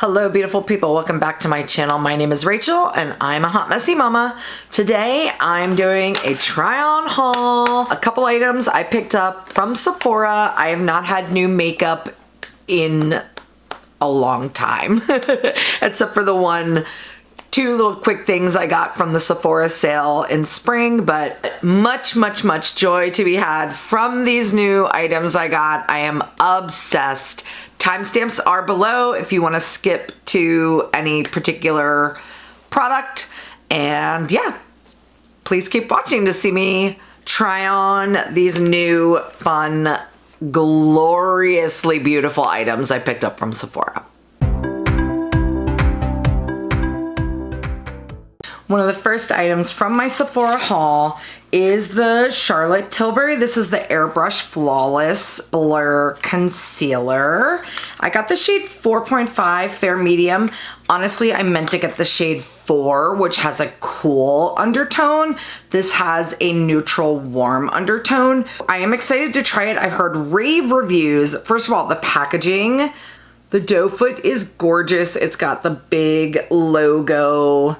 Hello beautiful people, welcome back to my channel. My name is Rachel and I'm a hot messy mama. Today I'm doing a try on haul. A couple items I picked up from Sephora. I have not had new makeup in a long time except for the two little quick things I got from the Sephora sale in spring, but much joy to be had from these new items I got. I am obsessed. Timestamps are below if you want to skip to any particular product. And yeah, please keep watching to see me try on these new, fun, gloriously beautiful items I picked up from Sephora. One of the first items from my Sephora haul is the Charlotte Tilbury. This is the Airbrush Flawless Blur Concealer. I got the shade 4.5 Fair Medium. Honestly, I meant to get the shade 4, which has a cool undertone. This has a neutral warm undertone. I am excited to try it. I've heard rave reviews. First of all, the packaging. The doe foot is gorgeous. It's got the big logo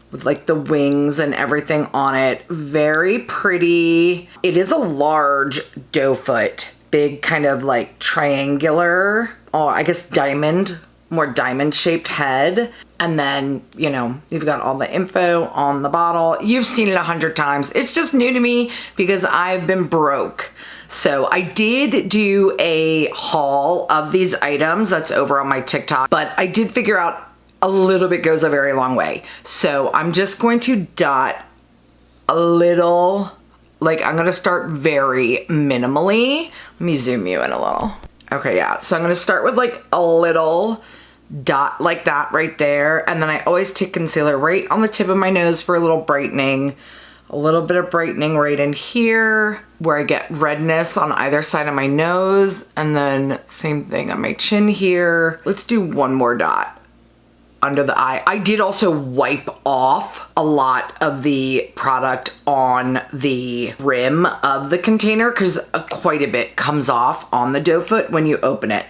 with like the wings and everything on it. Very pretty. It is a large doe foot. Big kind of like triangular, or I guess diamond, more diamond shaped head. And then, you know, you've got all the info on the bottle. You've seen it 100 times. It's just new to me because I've been broke. So I did do a haul of these items that's over on my TikTok, but I did figure out a little bit goes a very long way. So I'm just going to dot a little, like I'm gonna start very minimally. Let me zoom you in a little. Okay, yeah, so I'm gonna start with like a little dot like that right there. And then I always take concealer right on the tip of my nose for a little brightening. A little bit of brightening right in here where I get redness on either side of my nose. And then same thing on my chin here. Let's do one more dot under the eye. I did also wipe off a lot of the product on the rim of the container because quite a bit comes off on the doe foot when you open it.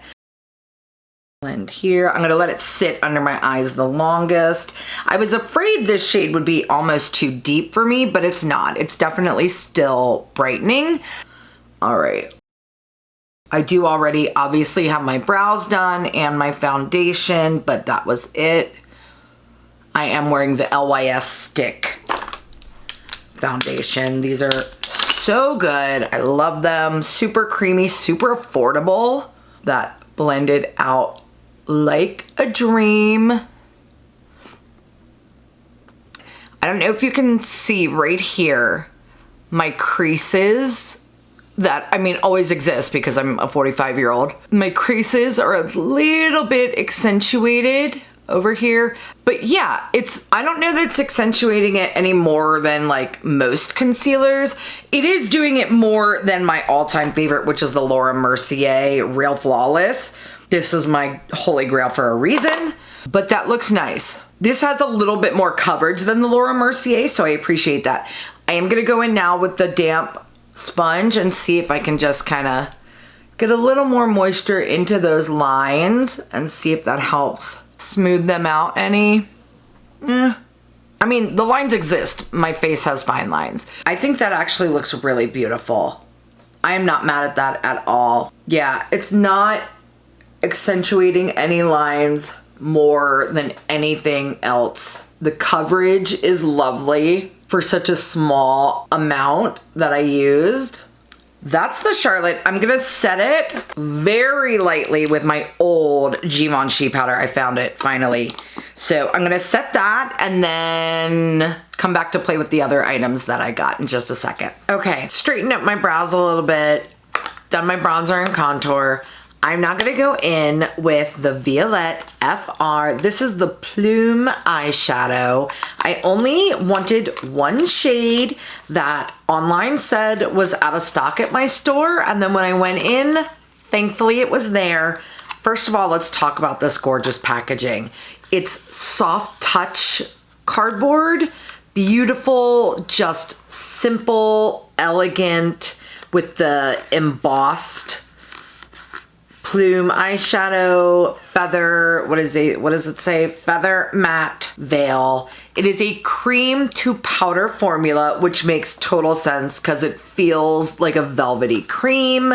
And here, I'm gonna let it sit under my eyes the longest. I was afraid this shade would be almost too deep for me, but it's not. It's definitely still brightening. All right. I do already obviously have my brows done and my foundation, but that was it. I am wearing the LYS stick foundation. These are so good. I love them. Super creamy, super affordable. That blended out like a dream. I don't know if you can see right here, my creases that, I mean, always exist because I'm a 45-year-old. My creases are a little bit accentuated over here. But yeah, I don't know that it's accentuating it any more than like most concealers. It is doing it more than my all-time favorite, which is the Laura Mercier Real Flawless. This is my holy grail for a reason, but that looks nice. This has a little bit more coverage than the Laura Mercier, so I appreciate that. I am gonna go in now with the damp sponge and see if I can just kind of get a little more moisture into those lines and see if that helps smooth them out any. I mean, the lines exist. My face has fine lines. I think that actually looks really beautiful. I am not mad at that at all. Yeah, it's not accentuating any lines more than anything else. The coverage is lovely for such a small amount that I used. That's the Charlotte. I'm gonna set it very lightly with my old Givenchy powder. I found it finally. So I'm gonna set that and then come back to play with the other items that I got in just a second. Okay, straighten up my brows a little bit. Done my bronzer and contour. I'm now gonna go in with the Violette FR. This is the Plume eyeshadow. I only wanted one shade that online said was out of stock at my store, and then when I went in, thankfully it was there. First of all, let's talk about this gorgeous packaging. It's soft touch cardboard, beautiful, just simple, elegant, with the embossed Plume eyeshadow feather, what does it say? Feather matte veil. It is a cream to powder formula, which makes total sense because it feels like a velvety cream.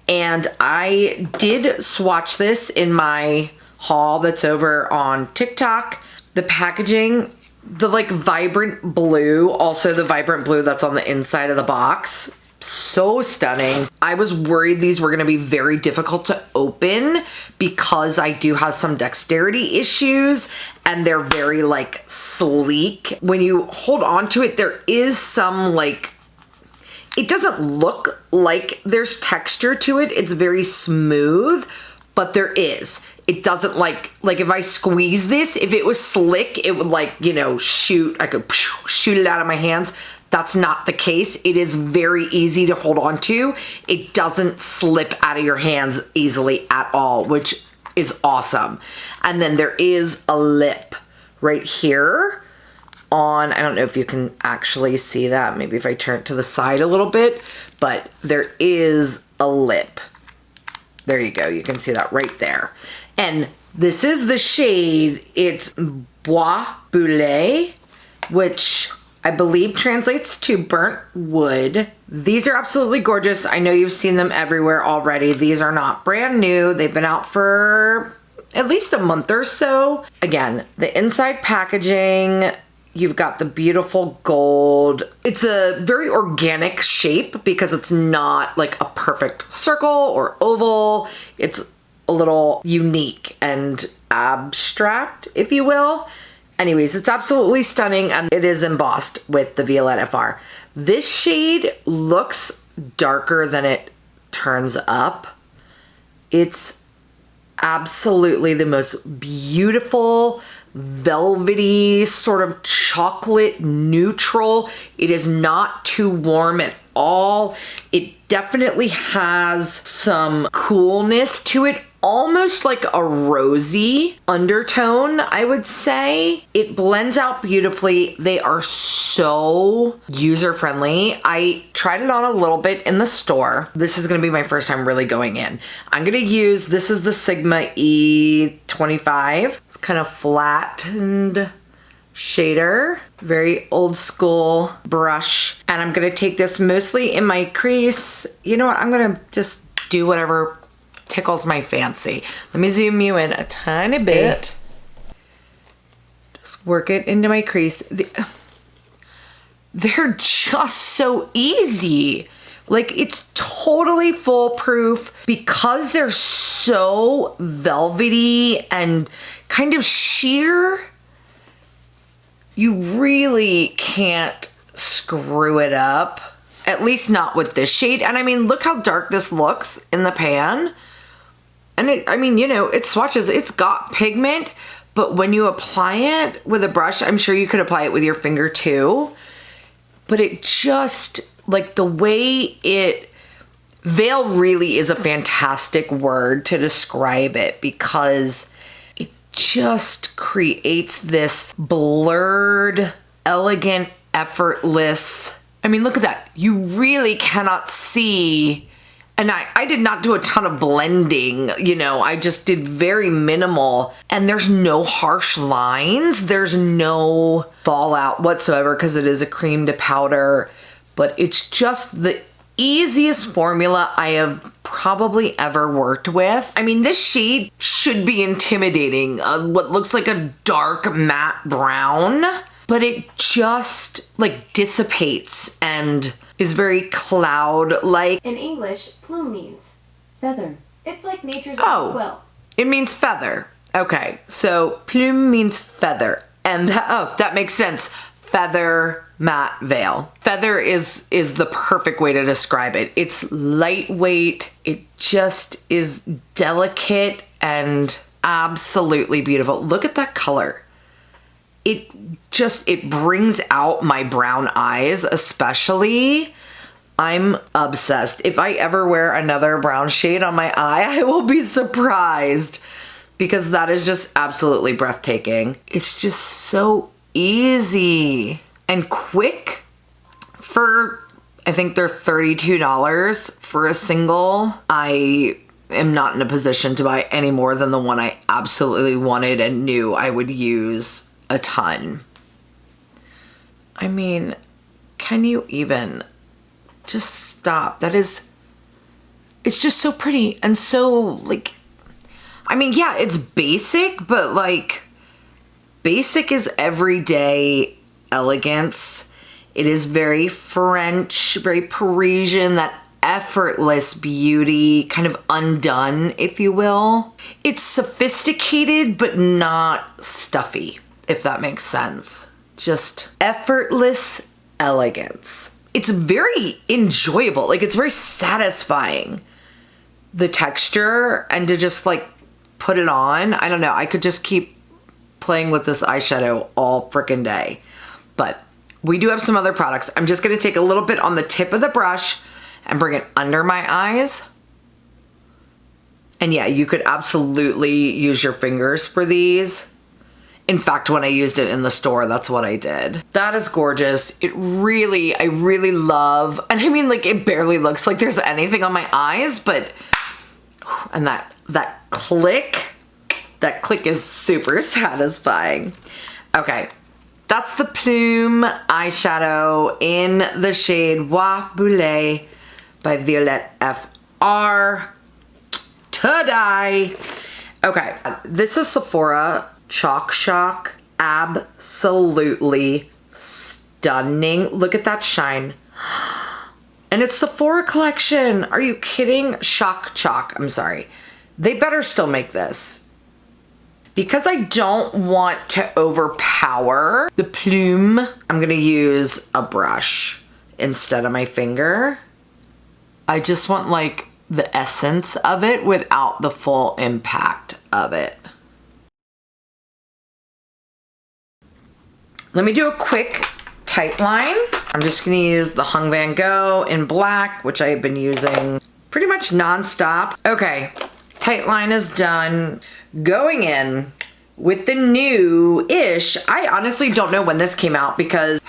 And I did swatch this in my haul that's over on TikTok. The packaging, the like vibrant blue, also the vibrant blue that's on the inside of the box. So stunning. I was worried these were gonna be very difficult to open because I do have some dexterity issues and they're very like sleek. When you hold on to it, there is some like, it doesn't look like there's texture to it. It's very smooth, but there is. It doesn't like if I squeeze this, if it was slick, it would like, you know, shoot, I could shoot it out of my hands. That's not the case. It is very easy to hold on to. It doesn't slip out of your hands easily at all, which is awesome. And then there is a lip right here on, I don't know if you can actually see that. Maybe if I turn it to the side a little bit, but there is a lip. There you go. You can see that right there. And this is the shade. It's Bois Brûlé, which I believe translates to burnt wood. These are absolutely gorgeous. I know you've seen them everywhere already. These are not brand new. They've been out for at least a month or so. Again, the inside packaging, you've got the beautiful gold. It's a very organic shape because it's not like a perfect circle or oval. It's a little unique and abstract, if you will. Anyways, it's absolutely stunning and it is embossed with the Violette FR. This shade looks darker than it turns up. It's absolutely the most beautiful, velvety, sort of chocolate neutral. It is not too warm at all. It definitely has some coolness to it, almost like a rosy undertone, I would say. It blends out beautifully. They are so user-friendly. I tried it on a little bit in the store. This is gonna be my first time really going in. I'm gonna use, this is the Sigma E25. It's kind of flattened shader, very old school brush. And I'm gonna take this mostly in my crease. You know what, I'm gonna just do whatever tickles my fancy. Let me zoom you in a tiny bit. Just work it into my crease. They're just so easy. Like, it's totally foolproof because they're so velvety and kind of sheer. You really can't screw it up. At least not with this shade. And I mean, look how dark this looks in the pan. And it, I mean, you know, it swatches, it's got pigment, but when you apply it with a brush, I'm sure you could apply it with your finger too. But it just, like the way it, veil really is a fantastic word to describe it because it just creates this blurred, elegant, effortless. I mean, look at that. You really cannot see. And I did not do a ton of blending, you know, I just did very minimal and there's no harsh lines. There's no fallout whatsoever because it is a cream to powder, but it's just the easiest formula I have probably ever worked with. I mean, this shade should be intimidating. What looks like a dark matte brown, but it just like dissipates and is very cloud-like. In English, plume means feather. It's like nature's own quill. It means feather. Okay, so plume means feather. And that makes sense. Feather matte veil. Feather is the perfect way to describe it. It's lightweight. It just is delicate and absolutely beautiful. Look at that color. It brings out my brown eyes, especially. I'm obsessed. If I ever wear another brown shade on my eye, I will be surprised because that is just absolutely breathtaking. It's just so easy and quick for, I think they're $32 for a single. I am not in a position to buy any more than the one I absolutely wanted and knew I would use a ton. I mean, can you even just stop? It's just so pretty and so like, I mean, yeah, it's basic, but like basic is everyday elegance. It is very French, very Parisian, that effortless beauty, kind of undone, if you will. It's sophisticated, but not stuffy, if that makes sense. Just effortless elegance. It's very enjoyable. Like, it's very satisfying. The texture, and to just like put it on. I don't know. I could just keep playing with this eyeshadow all freaking day. But we do have some other products. I'm just going to take a little bit on the tip of the brush and bring it under my eyes. And yeah, you could absolutely use your fingers for these. In fact, when I used it in the store, that's what I did. That is gorgeous. I really love, and I mean, like, it barely looks like there's anything on my eyes, but, and that click is super satisfying. Okay, that's the Plume eyeshadow in the shade Bois Brûlé by Violette FR. Today. Okay, this is Sephora Choc Shock. Absolutely stunning. Look at that shine. And it's Sephora collection. Are you kidding? Choc. I'm sorry. They better still make this. Because I don't want to overpower the Plume, I'm gonna use a brush instead of my finger. I just want like the essence of it without the full impact of it. Let me do a quick tight line. I'm just gonna use the Vanngo in black, which I have been using pretty much nonstop. Okay, tight line is done. Going in with the new-ish, I honestly don't know when this came out because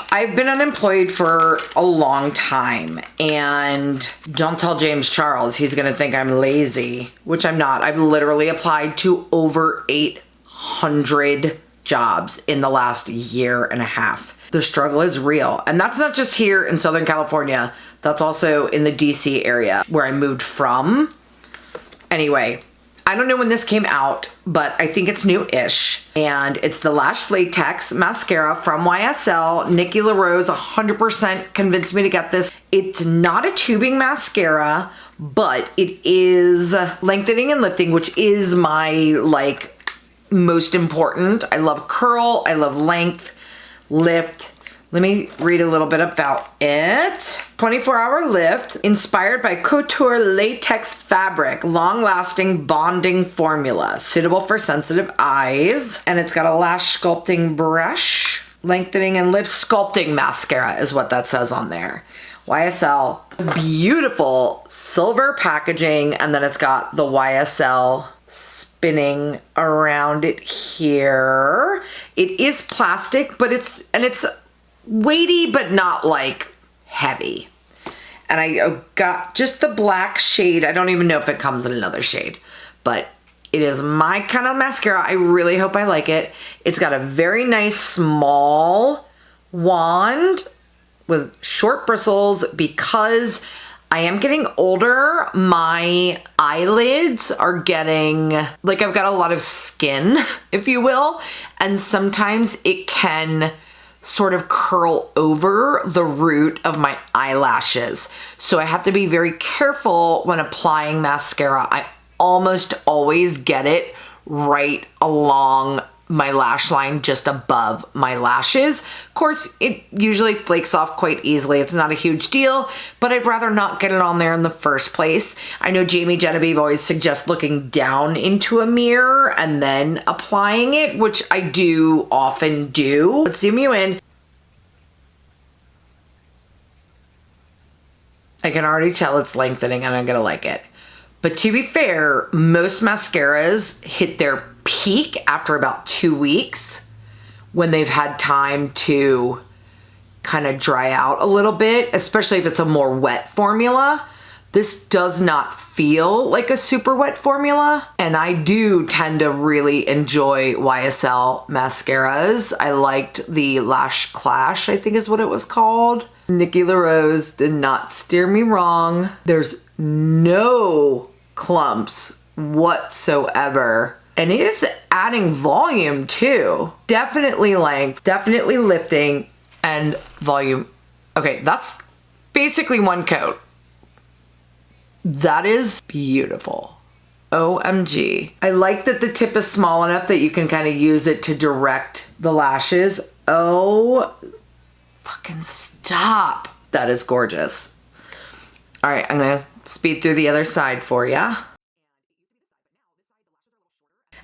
I've been unemployed for a long time, and don't tell James Charles, he's gonna think I'm lazy, which I'm not. I've literally applied to over 800 jobs in the last year and a half. The struggle is real, and that's not just here in Southern California, that's also in the DC area where I moved from. Anyway, I don't know when this came out, but I think it's new-ish. And it's the Lash Latex Mascara from YSL. Nikki LaRose 100% convinced me to get this. It's not a tubing mascara, but it is lengthening and lifting, which is my, like, most important. I love curl, I love length, lift. Let me read a little bit about it. 24-hour lift, inspired by couture latex fabric, long-lasting bonding formula, suitable for sensitive eyes. And it's got a lash sculpting brush, lengthening and lift sculpting mascara is what that says on there. YSL, beautiful silver packaging, and then it's got the YSL spinning around it here. It is plastic, but it's weighty, but not like heavy. And I got just the black shade. I don't even know if it comes in another shade, but it is my kind of mascara. I really hope I like it. It's got a very nice small wand with short bristles because I am getting older. My eyelids are getting, like, I've got a lot of skin, if you will, and sometimes it can sort of curl over the root of my eyelashes. So I have to be very careful when applying mascara. I almost always get it right along my lash line, just above my lashes. Of course, it usually flakes off quite easily. It's not a huge deal, but I'd rather not get it on there in the first place. I know Jamie Genevieve always suggests looking down into a mirror and then applying it, which I do often do. Let's zoom you in. I can already tell it's lengthening and I'm gonna like it. But to be fair, most mascaras hit their peak after about 2 weeks when they've had time to kind of dry out a little bit, especially if it's a more wet formula. This does not feel like a super wet formula. And I do tend to really enjoy YSL mascaras. I liked the Lash Clash, I think is what it was called. Nikki LaRose did not steer me wrong. There's no clumps whatsoever. And it is adding volume too. Definitely length, definitely lifting, and volume. Okay, that's basically one coat. That is beautiful. OMG. I like that the tip is small enough that you can kind of use it to direct the lashes. Oh, fucking stop. That is gorgeous. All right, I'm gonna speed through the other side for ya.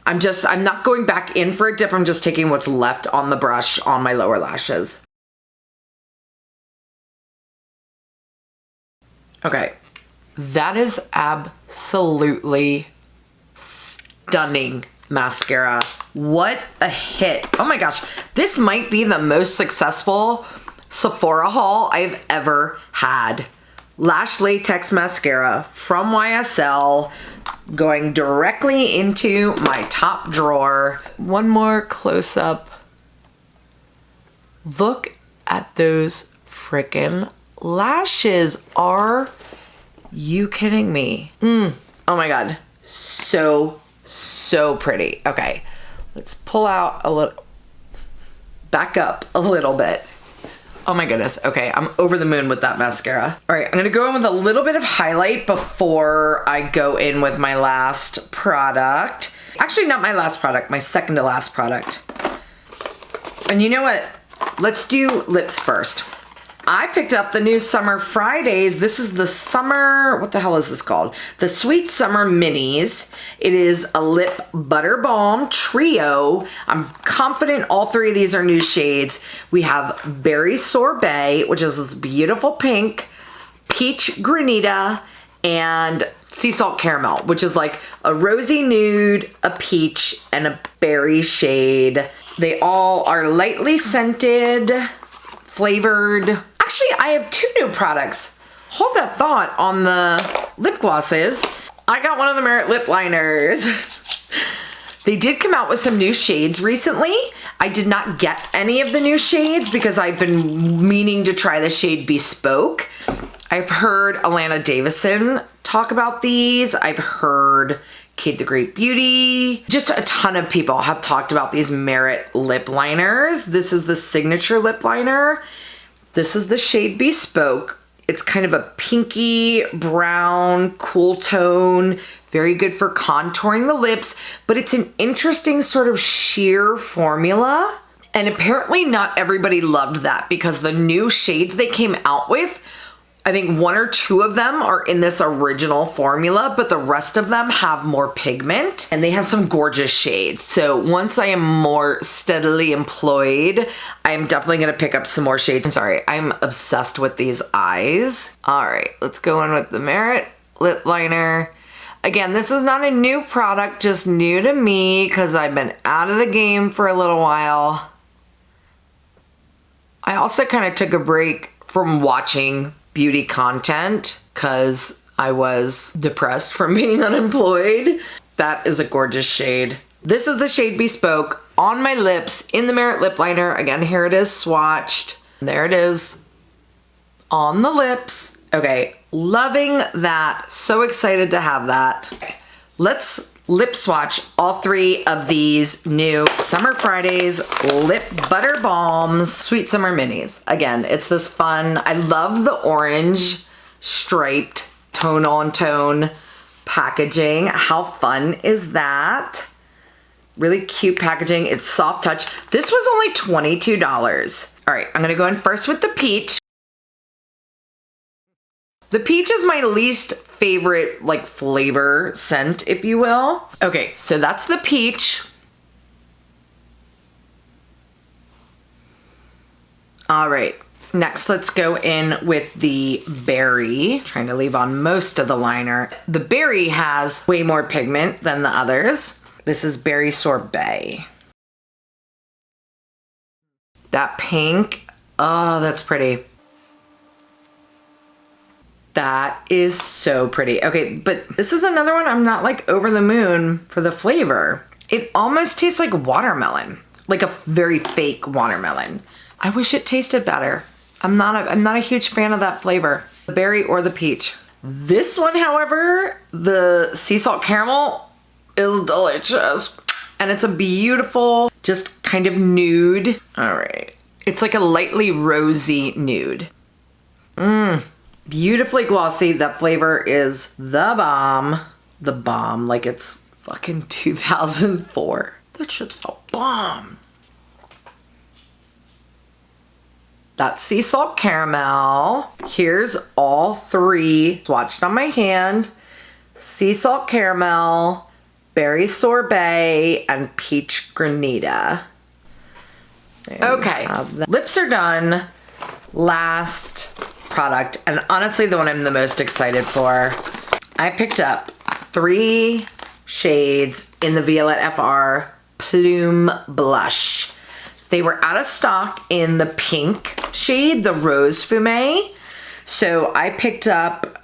I'm not going back in for a dip. I'm just taking what's left on the brush on my lower lashes. Okay, that is absolutely stunning mascara. What a hit. Oh my gosh, this might be the most successful Sephora haul I've ever had. Lash Latex mascara from YSL going directly into my top drawer. One more close up. Look at those freaking lashes. Are you kidding me? Oh my God. So pretty. Okay, let's pull out a little, back up a little bit. Oh my goodness. Okay, I'm over the moon with that mascara. All right, I'm gonna go in with a little bit of highlight before I go in with my last product. Actually, not my last product, my second to last product. And you know what? Let's do lips first. I picked up the new Summer Fridays. This is the summer, what the hell is this called? The Sweet Summer Minis. It is a lip butter balm trio. I'm confident all three of these are new shades. We have Berry Sorbet, which is this beautiful pink, Peach Granita, and Sea Salt Caramel, which is like a rosy nude, a peach, and a berry shade. They all are lightly scented, flavored. Actually, I have two new products. Hold that thought on the lip glosses. I got one of the Merit lip liners. They did come out with some new shades recently. I did not get any of the new shades because I've been meaning to try the shade Bespoke. I've heard Alana Davison talk about these. I've heard Kate the Great Beauty. Just a ton of people have talked about these Merit lip liners. This is the signature lip liner. This is the shade Bespoke. It's kind of a pinky brown, cool tone, very good for contouring the lips, but it's an interesting sort of sheer formula. And apparently not everybody loved that because the new shades they came out with, I think one or two of them are in this original formula, but the rest of them have more pigment and they have some gorgeous shades. So once I am more steadily employed, I'm definitely gonna pick up some more shades. I'm sorry, I'm obsessed with these eyes. All right, let's go in with the Merit lip liner. Again, this is not a new product, just new to me because I've been out of the game for a little while. I also kind of took a break from watching beauty content because I was depressed from being unemployed. That is a gorgeous shade. This is the shade Bespoke on my lips in the Merit lip liner. Again, here it is swatched. There it is on the lips. Okay, loving that. So excited to have that. Okay, let's lip swatch all three of these new Summer Fridays lip butter balms, Sweet Summer Minis. Again, it's this fun, I love the orange striped tone on tone packaging. How fun is that? Really cute packaging. It's soft touch. This was only $22. All right, I'm gonna go in first with the peach. The peach is my least favorite like flavor scent, if you will. Okay, so that's the peach. All right, next let's go in with the berry. Trying to leave on most of the liner. The berry has way more pigment than the others. This is Berry Sorbet. That pink, oh, that's pretty. That is so pretty. Okay, but this is another one I'm not like over the moon for the flavor. It almost tastes like watermelon, like a very fake watermelon. I wish it tasted better. I'm not a huge fan of that flavor, the berry or the peach. This one, however, the sea salt caramel is delicious. And it's a beautiful, just kind of nude. All right. It's like a lightly rosy nude. Beautifully glossy. That flavor is the bomb. The bomb, like it's fucking 2004. That shit's the bomb. That sea salt caramel. Here's all three swatched on my hand. Sea salt caramel, berry sorbet, and peach granita. Okay, lips are done. Last product, and honestly the one I'm the most excited for. I picked up 3 shades in the Violette FR Plume blush. They were out of stock in the pink shade, the Rose Fumé. So I picked up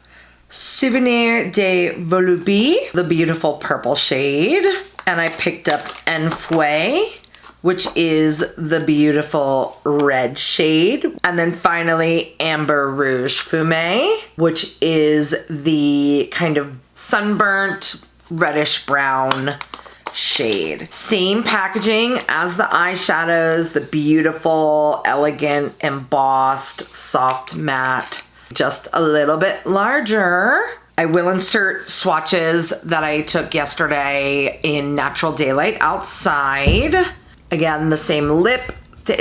Souvenir de Volubilis, the beautiful purple shade. And I picked up Enfoué, which is the beautiful red shade. And then finally Amber Rouge Fumé, which is the kind of sunburnt reddish brown shade. Same packaging as the eyeshadows, the beautiful, elegant, embossed, soft matte, just a little bit larger. I will insert swatches that I took yesterday in Natural Daylight outside. Again, the same lip,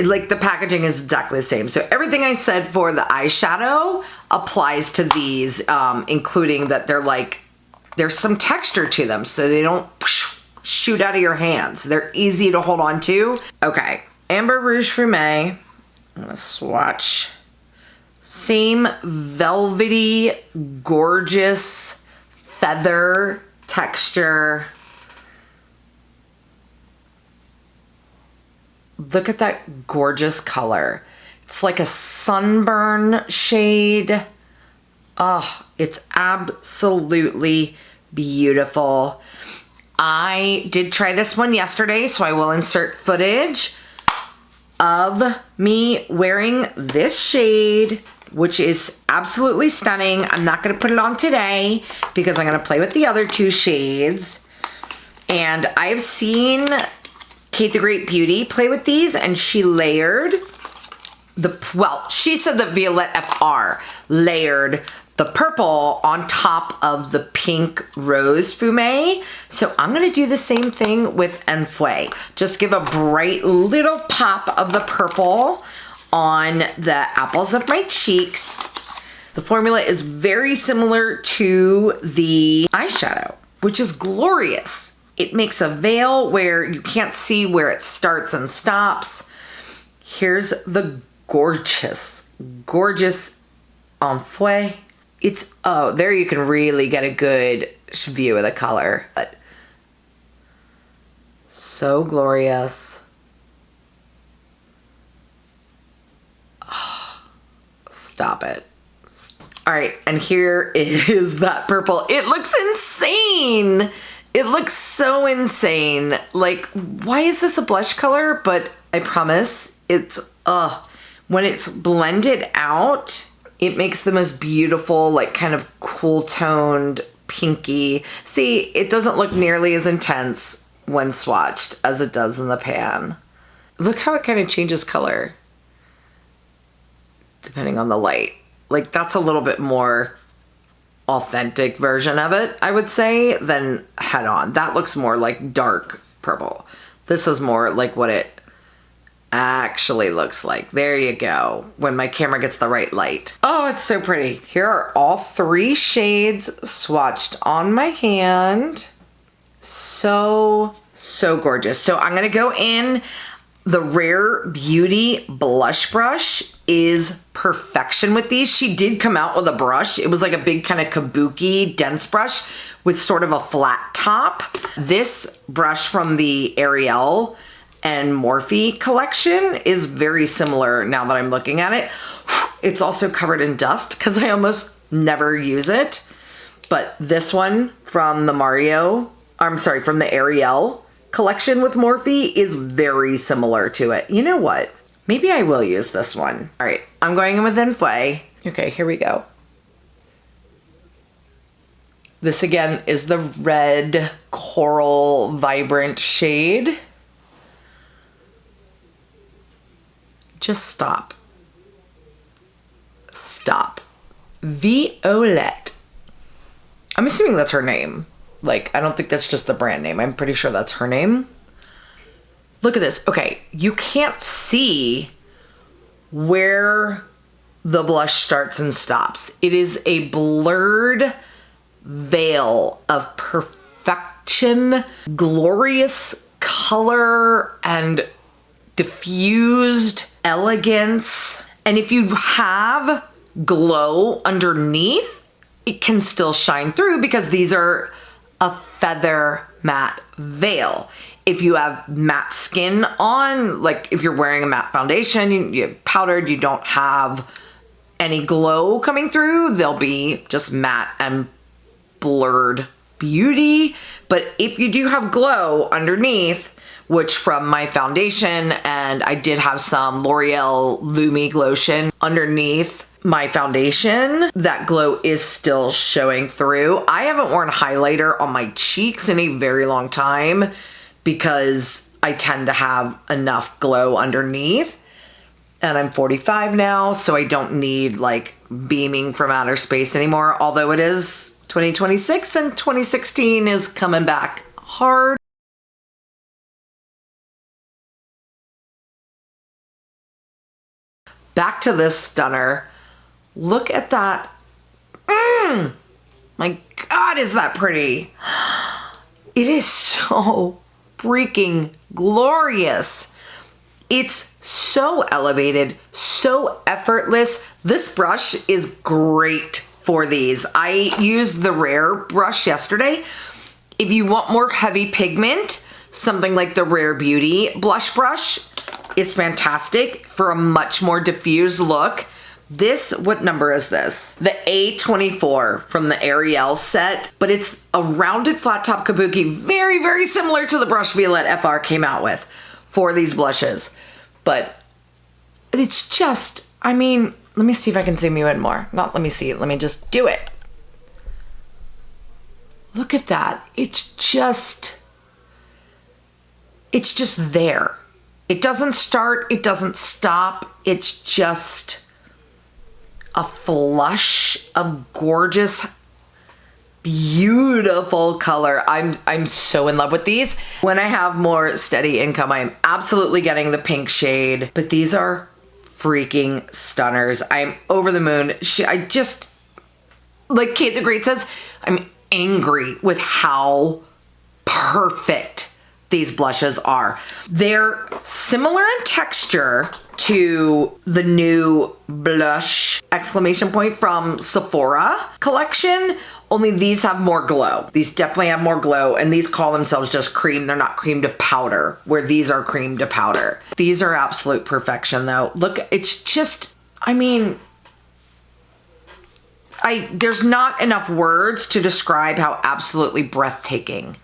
like the packaging is exactly the same. So everything I said for the eyeshadow applies to these, including that there's some texture to them so they don't shoot out of your hands. They're easy to hold on to. Okay, Amber Rouge Fumé. I'm gonna swatch. Same velvety, gorgeous feather texture. Look at that gorgeous color. It's like a sunburn shade. Oh, it's absolutely beautiful. I did try this one yesterday, so I will insert footage of me wearing this shade, which is absolutely stunning. I'm not gonna put it on today because I'm gonna play with the other 2 shades. And I've seen Kate the Great Beauty play with these, and she layered she said that Violette FR layered the purple on top of the pink Rose Fumé. So I'm gonna do the same thing with Enfoué. Just give a bright little pop of the purple on the apples of my cheeks. The formula is very similar to the eyeshadow, which is glorious. It makes a veil where you can't see where it starts and stops. Here's the gorgeous, gorgeous Enfoué. There you can really get a good view of the color. But so glorious. Oh, stop it. All right, and here is that purple. It looks insane. It looks so insane. Like, why is this a blush color? But I promise it's, when it's blended out, it makes the most beautiful, like kind of cool toned, pinky. See, it doesn't look nearly as intense when swatched as it does in the pan. Look how it kind of changes color depending on the light. Like that's a little bit more authentic version of it, I would say, than head on. That looks more like dark purple. This is more like what it actually looks like. There you go. When my camera gets the right light. Oh, it's so pretty. Here are all 3 shades swatched on my hand. So gorgeous. So I'm gonna go in. The Rare Beauty blush brush is perfection with these. She did come out with a brush. It was like a big kind of kabuki dense brush with sort of a flat top. This brush from the Ariel and Morphe collection is very similar now that I'm looking at it. It's also covered in dust because I almost never use it. But this one from the from the Ariel collection with Morphe is very similar to it. You know what? Maybe I will use this one. All right, I'm going in with Inflay. Okay, here we go. This again is the red coral vibrant shade. Just stop. Stop. Violette. I'm assuming that's her name. Like, I don't think that's just the brand name. I'm pretty sure that's her name. Look at this. Okay, you can't see where the blush starts and stops. It is a blurred veil of perfection, glorious color, and diffused elegance. And if you have glow underneath, it can still shine through because these are a feather matte veil. If you have matte skin on, like if you're wearing a matte foundation, you're powdered, you don't have any glow coming through, they'll be just matte and blurred beauty. But if you do have glow underneath, which from my foundation, and I did have some L'Oreal Lumi Glotion underneath my foundation, that glow is still showing through. I haven't worn highlighter on my cheeks in a very long time because I tend to have enough glow underneath. And I'm 45 now, so I don't need like beaming from outer space anymore, although it is 2026 and 2016 is coming back hard. Back to this stunner. Look at that. My God, is that pretty? It is so freaking glorious. It's so elevated, so effortless. This brush is great for these. I used the Rare brush yesterday. If you want more heavy pigment, something like the Rare Beauty blush brush is fantastic for a much more diffused look. This, what number is this? The A24 from the Ariel set, but it's a rounded flat top kabuki, very, very similar to the brush Violette FR came out with for these blushes. But it's just, I mean, let me see if I can zoom you in more. Not let me see it, let me just do it. Look at that. It's just there. It doesn't start, it doesn't stop. It's just a flush of gorgeous, beautiful color. I'm so in love with these. When I have more steady income, I'm absolutely getting the pink shade, but these are freaking stunners. I'm over the moon. I just, like Kate the Great says, I'm angry with how perfect these blushes are. They're similar in texture to the new blush exclamation point from Sephora collection, only these have more glow. These definitely have more glow, and these call themselves just cream. They're not cream to powder, where these are cream to powder. These are absolute perfection though. Look, it's just, I mean, there's not enough words to describe how absolutely breathtaking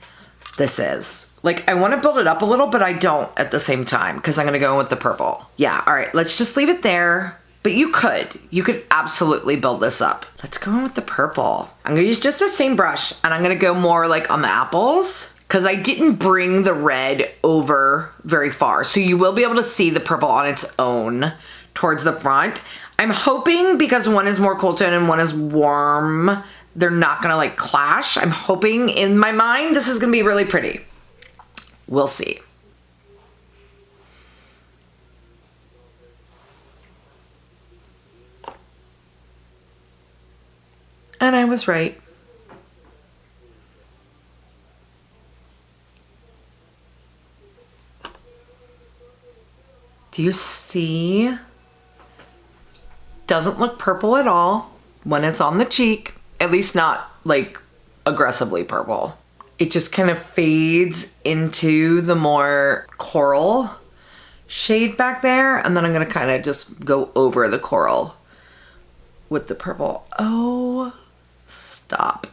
this is. Like, I want to build it up a little, but I don't at the same time because I'm going to go in with the purple. Yeah, all right, let's just leave it there. But you could absolutely build this up. Let's go in with the purple. I'm going to use just the same brush, and I'm going to go more like on the apples because I didn't bring the red over very far. So you will be able to see the purple on its own towards the front. I'm hoping because one is more cool tone and one is warm, they're not going to like clash. I'm hoping in my mind this is going to be really pretty. We'll see. And I was right. Do you see? Doesn't look purple at all when it's on the cheek, at least not like aggressively purple. It just kind of fades into the more coral shade back there, and then I'm gonna kind of just go over the coral with the purple. Oh, stop.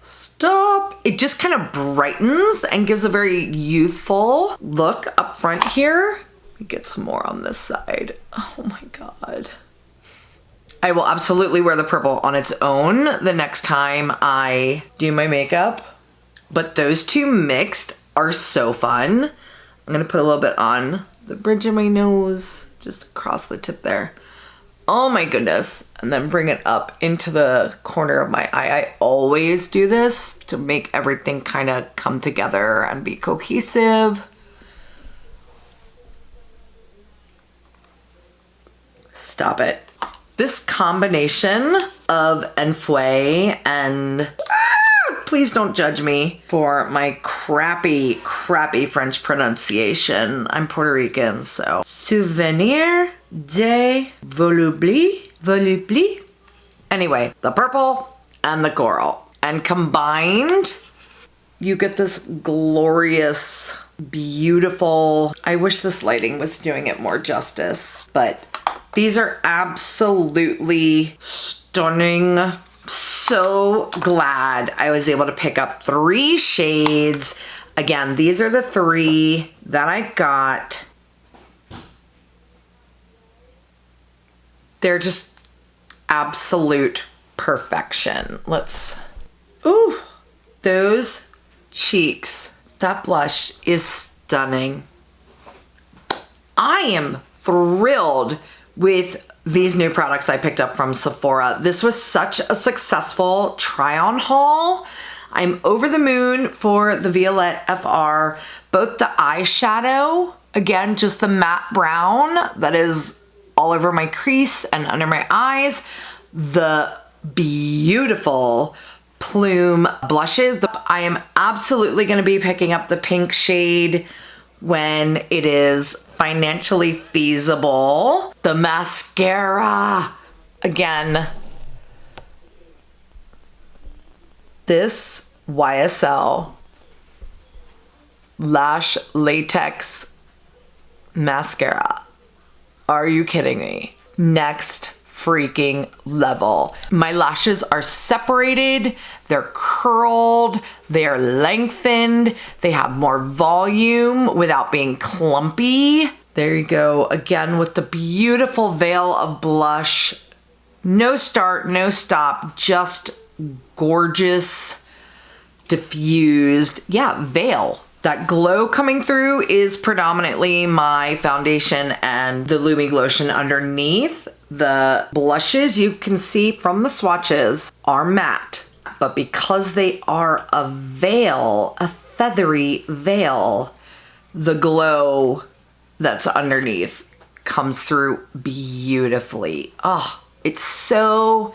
Stop. It just kind of brightens and gives a very youthful look up front here. Let me get some more on this side. Oh my God. I will absolutely wear the purple on its own the next time I do my makeup. But those two mixed are so fun. I'm gonna put a little bit on the bridge of my nose, just across the tip there. Oh my goodness. And then bring it up into the corner of my eye. I always do this to make everything kind of come together and be cohesive. Stop it. This combination of Enfoué and please don't judge me for my crappy French pronunciation. I'm Puerto Rican, so. Souvenir de Volubilis. Anyway, the purple and the coral. And combined, you get this glorious, beautiful, I wish this lighting was doing it more justice, but these are absolutely stunning. So glad I was able to pick up 3 shades. Again, these are the 3 that I got. They're just absolute perfection. Ooh, those cheeks. That blush is stunning. I am thrilled with these new products I picked up from Sephora. This was such a successful try-on haul. I'm over the moon for the Violette FR, both the eyeshadow, again, just the matte brown that is all over my crease and under my eyes, the beautiful Plume blushes. I am absolutely gonna be picking up the pink shade when it is financially feasible. The mascara, again, this YSL Lash Latex mascara. Are you kidding me? Next freaking level. My lashes are separated, they're curled, they're lengthened, they have more volume without being clumpy. There you go, again with the beautiful veil of blush. No start, no stop, just gorgeous, diffused, veil. That glow coming through is predominantly my foundation and the Lumi lotion underneath. The blushes you can see from the swatches are matte, but because they are a veil, a feathery veil, the glow that's underneath comes through beautifully. Oh, it's so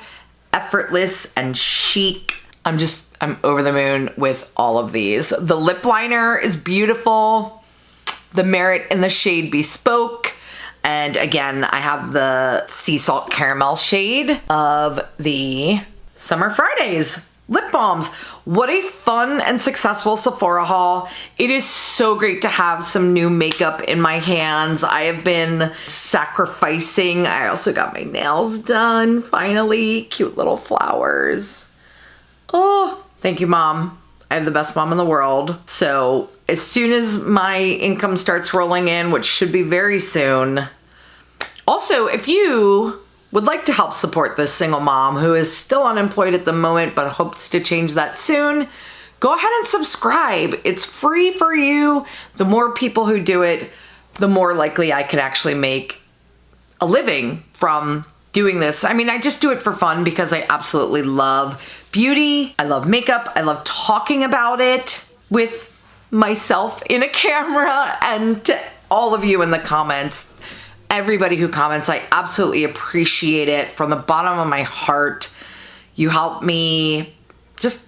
effortless and chic. I'm over the moon with all of these. The lip liner is beautiful. The Merit in the shade Bespoke. And again, I have the Sea Salt Caramel shade of the Summer Fridays lip balms. What a fun and successful Sephora haul. It is so great to have some new makeup in my hands. I have been sacrificing. I also got my nails done, finally. Cute little flowers. Oh, thank you, Mom. I have the best mom in the world. So as soon as my income starts rolling in, which should be very soon. Also, if you would like to help support this single mom who is still unemployed at the moment but hopes to change that soon, go ahead and subscribe. It's free for you. The more people who do it, the more likely I could actually make a living from doing this. I mean, I just do it for fun because I absolutely love beauty. I love makeup. I love talking about it with myself in a camera, and to all of you in the comments, everybody who comments, I absolutely appreciate it from the bottom of my heart. You help me just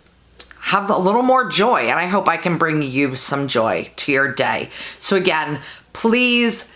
have a little more joy, and I hope I can bring you some joy to your day. So again, please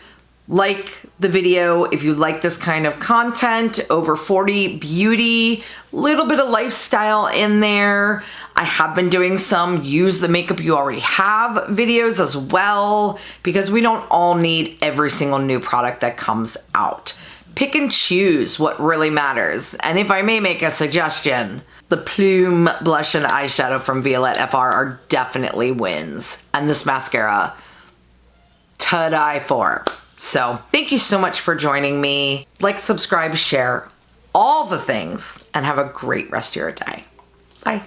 like the video if you like this kind of content. Over 40 beauty, little bit of lifestyle in there. I have been doing some use the makeup you already have videos as well, because we don't all need every single new product that comes out. pick and choose what really matters. And if I may make a suggestion, the Plume blush and eyeshadow from Violette FR are definitely wins. And this mascara, to die for. So thank you so much for joining me. Like, subscribe, share, all the things, and have a great rest of your day. Bye.